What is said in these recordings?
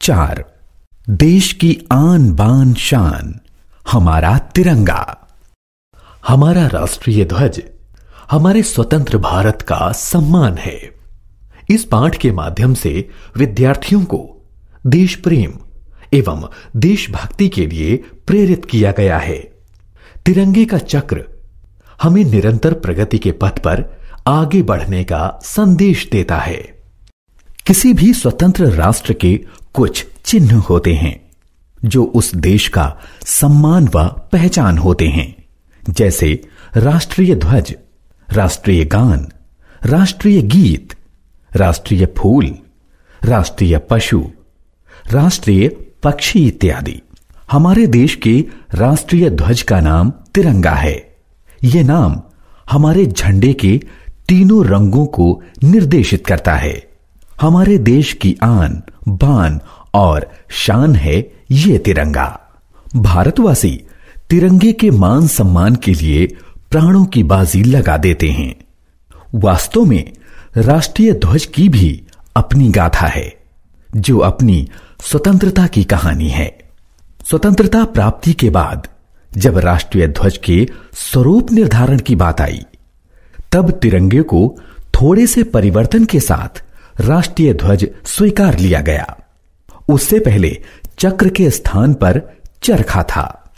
4। देश की आन बान शान हमारा तिरंगा। हमारा राष्ट्रीय ध्वज हमारे स्वतंत्र भारत का सम्मान है। इस पाठ के माध्यम से विद्यार्थियों को देश प्रेम एवं देशभक्ति के लिए प्रेरित किया गया है। तिरंगे का चक्र हमें निरंतर प्रगति के पथ पर आगे बढ़ने का संदेश देता है। किसी भी स्वतंत्र राष्ट्र के कुछ चिन्ह होते हैं जो उस देश का सम्मान व पहचान होते हैं, जैसे राष्ट्रीय ध्वज, राष्ट्रीय गान, राष्ट्रीय गीत, राष्ट्रीय फूल, राष्ट्रीय पशु, राष्ट्रीय पक्षी इत्यादि। हमारे देश के राष्ट्रीय ध्वज का नाम तिरंगा है। यह नाम हमारे झंडे के तीनों रंगों को निर्देशित करता है। हमारे देश की आन बान और शान है ये तिरंगा। भारतवासी तिरंगे के मान सम्मान के लिए प्राणों की बाजी लगा देते हैं। वास्तव में राष्ट्रीय ध्वज की भी अपनी गाथा है, जो अपनी स्वतंत्रता की कहानी है। स्वतंत्रता प्राप्ति के बाद जब राष्ट्रीय ध्वज के स्वरूप निर्धारण की बात आई, तब तिरंगे को थोड़े से परिवर्तन के साथ राष्ट्रीय ध्वज स्वीकार लिया गया। उससे पहले चक्र के स्थान पर चरखा था।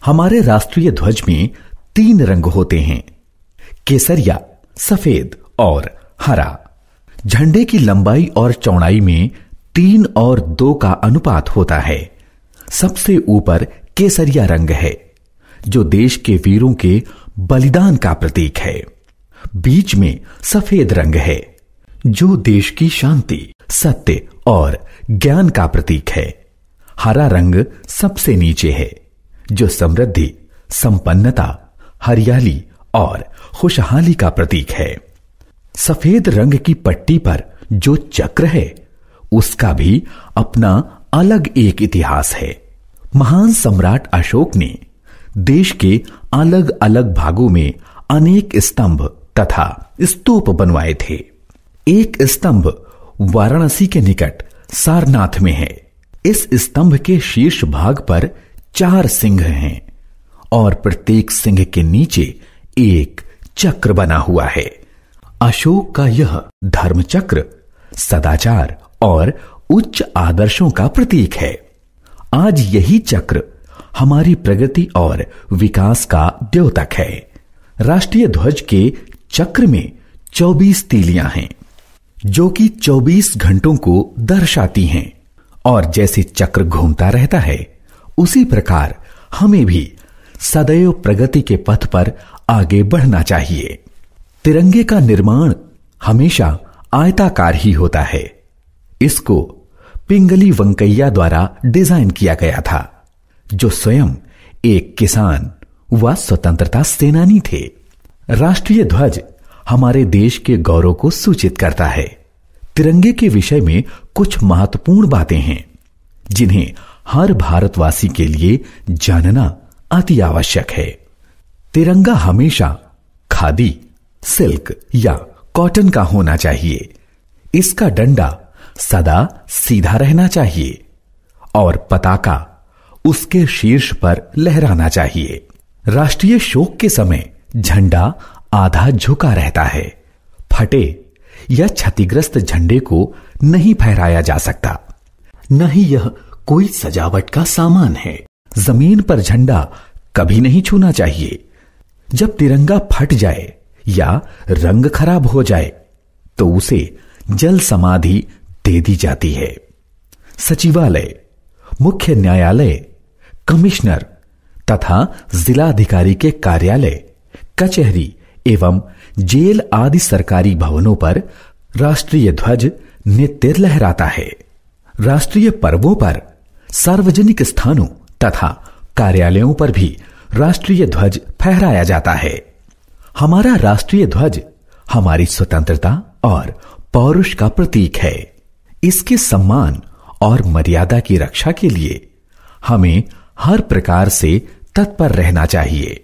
हमारे राष्ट्रीय ध्वज में 3 रंग होते हैं, केसरिया, सफेद और हरा। झंडे की लंबाई और चौड़ाई में 3 और 2 का अनुपात होता है। सबसे ऊपर केसरिया रंग है, जो देश के वीरों के बलिदान का प्रतीक है। बीच में सफेद रंग है, जो देश की शांति, सत्य और ज्ञान का प्रतीक है। हरा रंग सबसे नीचे है, जो समृद्धि, संपन्नता, हरियाली और खुशहाली का प्रतीक है। सफेद रंग की पट्टी पर जो चक्र है, उसका भी अपना अलग एक इतिहास है। महान सम्राट अशोक ने देश के अलग अलग भागों में अनेक स्तंभ तथा स्तूप बनवाए थे। एक स्तंभ वाराणसी के निकट सारनाथ में है। इस स्तंभ के शीर्ष भाग पर 4 सिंह हैं और प्रत्येक सिंह के नीचे एक चक्र बना हुआ है। अशोक का यह धर्म चक्र सदाचार और उच्च आदर्शों का प्रतीक है। आज यही चक्र हमारी प्रगति और विकास का द्योतक है। राष्ट्रीय ध्वज के चक्र में 24 तीलियां हैं, जो कि 24 घंटों को दर्शाती हैं। और जैसे चक्र घूमता रहता है, उसी प्रकार हमें भी सदैव प्रगति के पथ पर आगे बढ़ना चाहिए। तिरंगे का निर्माण हमेशा आयताकार ही होता है। इसको पिंगली वेंकैया द्वारा डिजाइन किया गया था, जो स्वयं एक किसान व स्वतंत्रता सेनानी थे। राष्ट्रीय ध्वज हमारे देश के गौरव को सूचित करता है। तिरंगे के विषय में कुछ महत्वपूर्ण बातें हैं, जिन्हें हर भारतवासी के लिए जानना अति आवश्यक है। तिरंगा हमेशा खादी, सिल्क या कॉटन का होना चाहिए। इसका डंडा सदा सीधा रहना चाहिए और पताका उसके शीर्ष पर लहराना चाहिए। राष्ट्रीय शोक के समय झंडा आधा झुका रहता है। फटे या क्षतिग्रस्त झंडे को नहीं फहराया जा सकता, न ही यह कोई सजावट का सामान है। जमीन पर झंडा कभी नहीं छूना चाहिए। जब तिरंगा फट जाए या रंग खराब हो जाए, तो उसे जल समाधि दे दी जाती है। सचिवालय, मुख्य न्यायालय, कमिश्नर तथा जिलाधिकारी के कार्यालय, कचहरी एवं जेल आदि सरकारी भवनों पर राष्ट्रीय ध्वज नित्य लहराता है। राष्ट्रीय पर्वों पर सार्वजनिक स्थानों तथा कार्यालयों पर भी राष्ट्रीय ध्वज फहराया जाता है। हमारा राष्ट्रीय ध्वज हमारी स्वतंत्रता और पौरुष का प्रतीक है। इसके सम्मान और मर्यादा की रक्षा के लिए हमें हर प्रकार से तत्पर रहना चाहिए।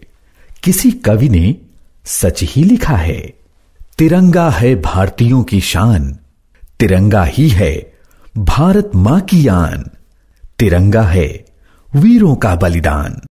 किसी कवि ने सच ही लिखा है, तिरंगा है भारतीयों की शान, तिरंगा ही है भारत मां की आन, तिरंगा है वीरों का बलिदान।